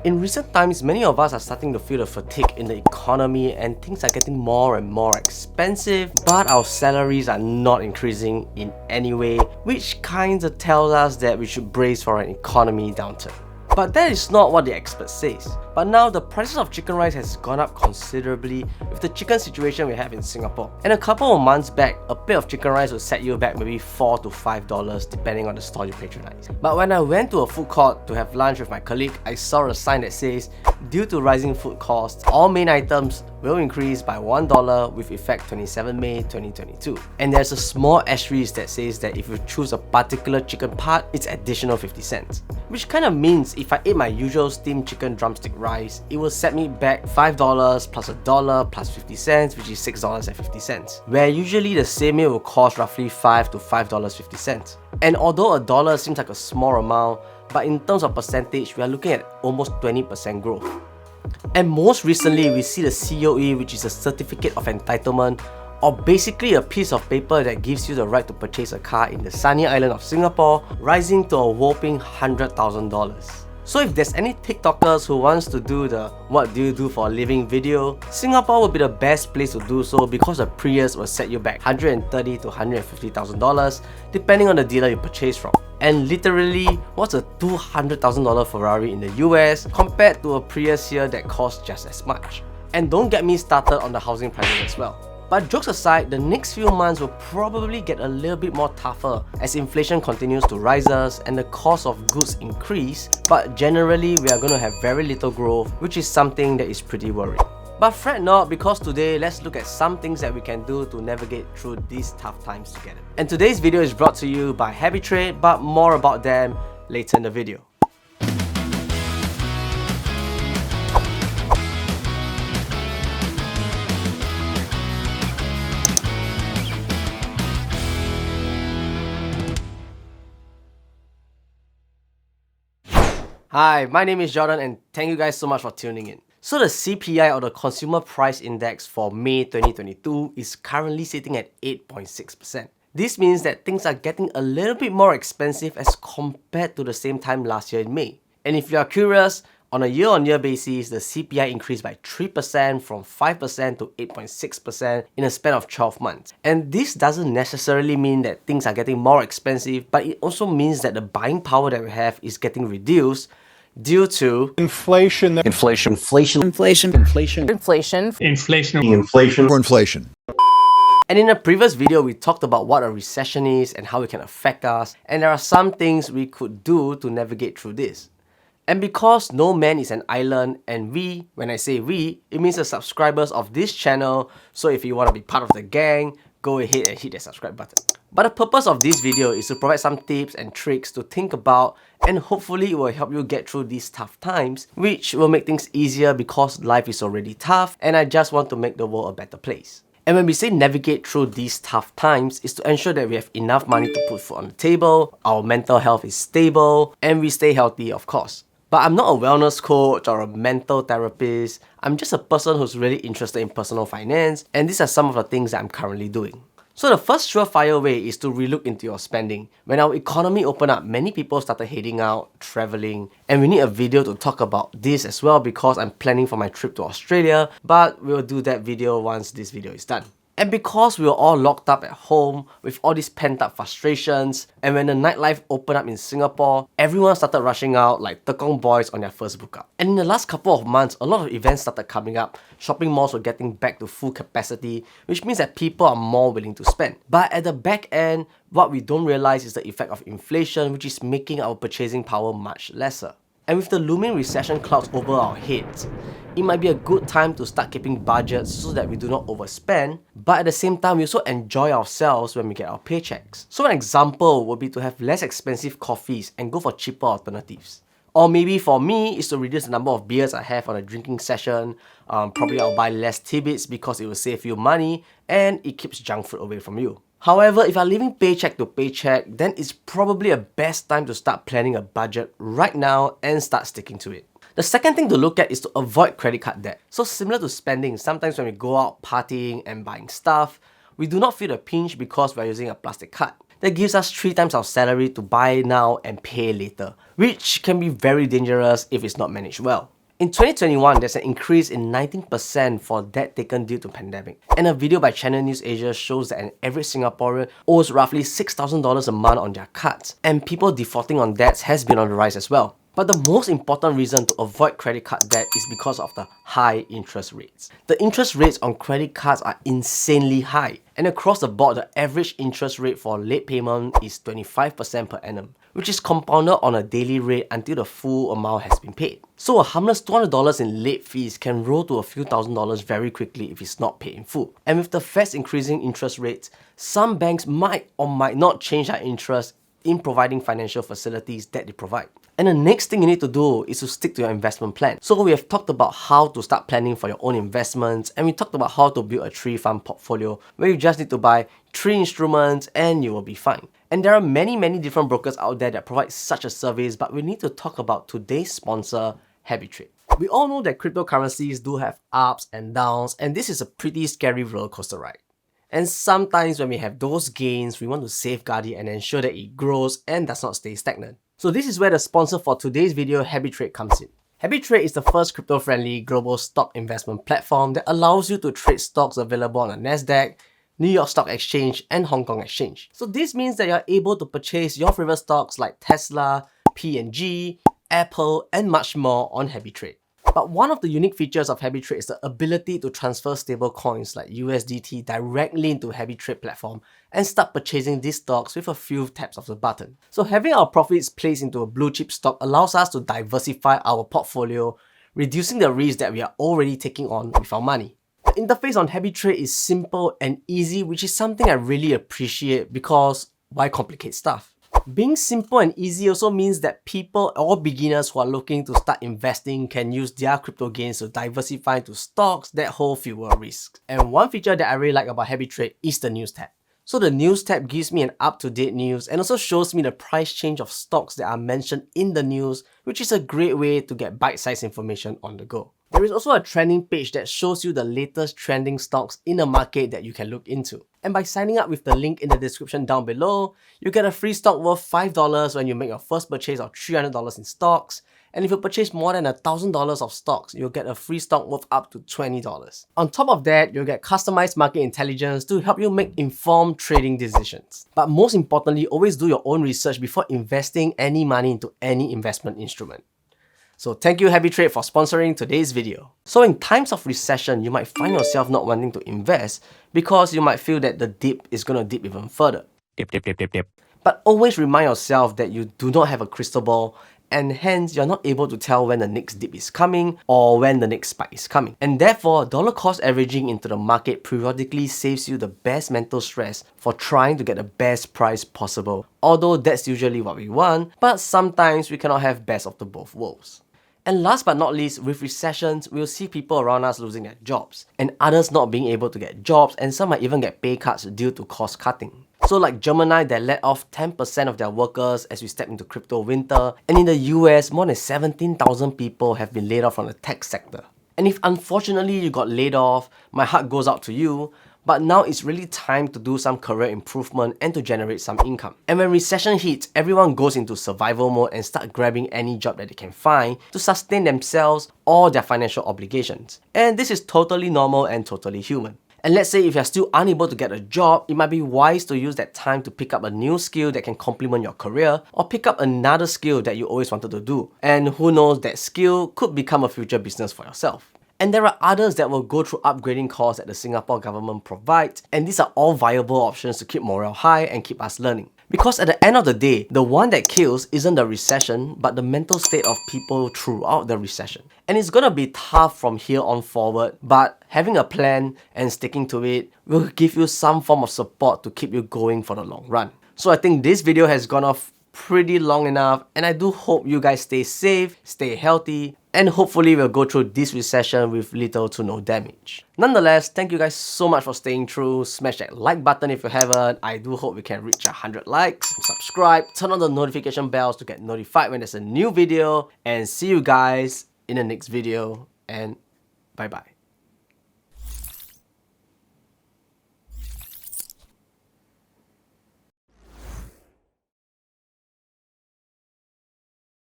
In recent times, many of us are starting to feel the fatigue in the economy and things are getting more and more expensive, but our salaries are not increasing in any way, which kinda tells us that we should brace for an economy downturn. But that is not what the expert says. But now the prices of chicken rice has gone up considerably with the chicken situation we have in Singapore. And a couple of months back, a plate of chicken rice will set you back maybe $4 to $5 depending on the store you patronize. But when I went to a food court to have lunch with my colleague, I saw a sign that says, due to rising food costs, all main items will increase by $1 with effect 27 May 2022. And there's a small asterisk that says that if you choose a particular chicken part, it's additional 50 cents. Which kind of means if I ate my usual steamed chicken drumstick rice, it will set me back $5 plus $1 plus 50 cents, which is $6.50. Where usually the same meal will cost roughly $5 to $5.50. And although $1 seems like a small amount, but in terms of percentage, we are looking at almost 20% growth. And most recently, we see the COE, which is a Certificate of Entitlement, or basically a piece of paper that gives you the right to purchase a car in the sunny island of Singapore, rising to a whopping $100,000. So if there's any TikTokers who wants to do the "what do you do for a living" video, Singapore would be the best place to do so because the Prius will set you back $130,000 to $150,000 depending on the dealer you purchase from. And literally, what's a $200,000 Ferrari in the US compared to a Prius here that costs just as much? And don't get me started on the housing prices as well. But jokes aside, the next few months will probably get a little bit more tougher as inflation continues to rise and the cost of goods increase, but generally we are going to have very little growth, which is something that is pretty worrying. But fret not, because today let's look at some things that we can do to navigate through these tough times together. And today's video is brought to you by Habitrade, but more about them later in the video. Hi, my name is Jordan and thank you guys so much for tuning in. So the CPI, or the Consumer Price Index for May 2022, is currently sitting at 8.6%. This means that things are getting a little bit more expensive as compared to the same time last year in May. And if you are curious, on a year-on-year basis, the CPI increased by 3% from 5% to 8.6% in a span of 12 months. And this doesn't necessarily mean that things are getting more expensive, but it also means that the buying power that we have is getting reduced due to inflation. And in a previous video, we talked about what a recession is and how it can affect us, and there are some things we could do to navigate through this. And because no man is an island, and we, when I say we, it means the subscribers of this channel, so if you want to be part of the gang, go ahead and hit the subscribe button. But the purpose of this video is to provide some tips and tricks to think about, and hopefully it will help you get through these tough times, which will make things easier because life is already tough and I just want to make the world a better place. And when we say navigate through these tough times, is to ensure that we have enough money to put food on the table, our mental health is stable, and we stay healthy, of course. But I'm not a wellness coach or a mental therapist. I'm just a person who's really interested in personal finance, and these are some of the things that I'm currently doing. So the first surefire way is to relook into your spending. When our economy opened up, many people started heading out, traveling, and we need a video to talk about this as well because I'm planning for my trip to Australia, but we'll do that video once this video is done. And because we were all locked up at home with all these pent-up frustrations, and when the nightlife opened up in Singapore, everyone started rushing out like Tekong boys on their first book up. And in the last couple of months, a lot of events started coming up. Shopping malls were getting back to full capacity, which means that people are more willing to spend. But at the back end, what we don't realize is the effect of inflation, which is making our purchasing power much lesser. And with the looming recession clouds over our heads, it might be a good time to start keeping budgets so that we do not overspend, but at the same time we also enjoy ourselves when we get our paychecks. So an example would be to have less expensive coffees and go for cheaper alternatives. Or maybe for me, is to reduce the number of beers I have on a drinking session. Probably I'll buy less tidbits because it will save you money and it keeps junk food away from you. However, if you're living paycheck to paycheck, then it's probably a best time to start planning a budget right now and start sticking to it. The second thing to look at is to avoid credit card debt. So similar to spending, sometimes when we go out partying and buying stuff, we do not feel the pinch because we're using a plastic card. that gives us 3 times our salary to buy now and pay later, which can be very dangerous if it's not managed well. In 2021, there's an increase in 19% for debt taken due to pandemic. And a video by Channel News Asia shows that an average Singaporean owes roughly $6,000 a month on their cards. And people defaulting on debts has been on the rise as well. But the most important reason to avoid credit card debt is because of the high interest rates. The interest rates on credit cards are insanely high. And across the board, the average interest rate for late payment is 25% per annum, which is compounded on a daily rate until the full amount has been paid. So a harmless $200 in late fees can roll to a few $1,000s very quickly if it's not paid in full. And with the Fed's increasing interest rates, some banks might or might not change their interest in providing financial facilities that they provide. And the next thing you need to do is to stick to your investment plan. So we have talked about how to start planning for your own investments, and we talked about how to build a 3-fund portfolio where you just need to buy 3 instruments and you will be fine. And there are many different brokers out there that provide such a service, but we need to talk about today's sponsor, HabitTrade. We all know that cryptocurrencies do have ups and downs, and this is a pretty scary roller coaster ride. And sometimes when we have those gains, we want to safeguard it and ensure that it grows and does not stay stagnant. So this is where the sponsor for today's video, HabitTrade, comes in. HabitTrade is the first crypto-friendly global stock investment platform that allows you to trade stocks available on the Nasdaq, New York Stock Exchange, and Hong Kong Exchange. So this means that you're able to purchase your favorite stocks like Tesla, P&G, Apple, and much more on HabitTrade. But one of the unique features of HabitTrade is the ability to transfer stable coins like USDT directly into HabitTrade platform and start purchasing these stocks with a few taps of the button. So having our profits placed into a blue chip stock allows us to diversify our portfolio, reducing the risk that we are already taking on with our money. The interface on HabitTrade is simple and easy, which is something I really appreciate because why complicate stuff? Being simple and easy also means that people or beginners who are looking to start investing can use their crypto gains to diversify into stocks that hold fewer risks. And one feature that I really like about HabitTrade is the news tab. So the news tab gives me an up-to-date news and also shows me the price change of stocks that are mentioned in the news, which is a great way to get bite-sized information on the go. There is also a trending page that shows you the latest trending stocks in the market that you can look into. And by signing up with the link in the description down below, you get a free stock worth $5 when you make your first purchase of $300 in stocks. And if you purchase more than $1,000 of stocks, you'll get a free stock worth up to $20. On top of that, you'll get customized market intelligence to help you make informed trading decisions. But most importantly, always do your own research before investing any money into any investment instrument. So thank you HabitTrade for sponsoring today's video. So in times of recession, you might find yourself not wanting to invest because you might feel that the dip is going to dip even further. Dip. But always remind yourself that you do not have a crystal ball, and hence you're not able to tell when the next dip is coming or when the next spike is coming. And therefore, dollar cost averaging into the market periodically saves you the best mental stress for trying to get the best price possible. Although that's usually what we want, but sometimes we cannot have best of the both worlds. And last but not least, with recessions, we'll see people around us losing their jobs, and others not being able to get jobs, and some might even get pay cuts due to cost cutting. So like Gemini that let off 10% of their workers as we step into crypto winter, and in the US, more than 17,000 people have been laid off from the tech sector. And if unfortunately you got laid off, my heart goes out to you, but now it's really time to do some career improvement and to generate some income. And when recession hits, everyone goes into survival mode and start grabbing any job that they can find to sustain themselves or their financial obligations. And this is totally normal and totally human. And let's say if you're still unable to get a job, it might be wise to use that time to pick up a new skill that can complement your career, or pick up another skill that you always wanted to do. And who knows, that skill could become a future business for yourself. And there are others that will go through upgrading courses that the Singapore government provides, and these are all viable options to keep morale high and keep us learning. Because at the end of the day, the one that kills isn't the recession, but the mental state of people throughout the recession. And it's gonna be tough from here on forward, but having a plan and sticking to it will give you some form of support to keep you going for the long run. So I think this video has gone off pretty long enough, and I do hope you guys stay safe, stay healthy, and hopefully we'll go through this recession with little to no damage. Nonetheless, thank you guys so much for staying through. Smash that like button if you haven't. I do hope we can reach 100 likes. Subscribe, turn on the notification bells to get notified when there's a new video, and see you guys in the next video, and bye bye.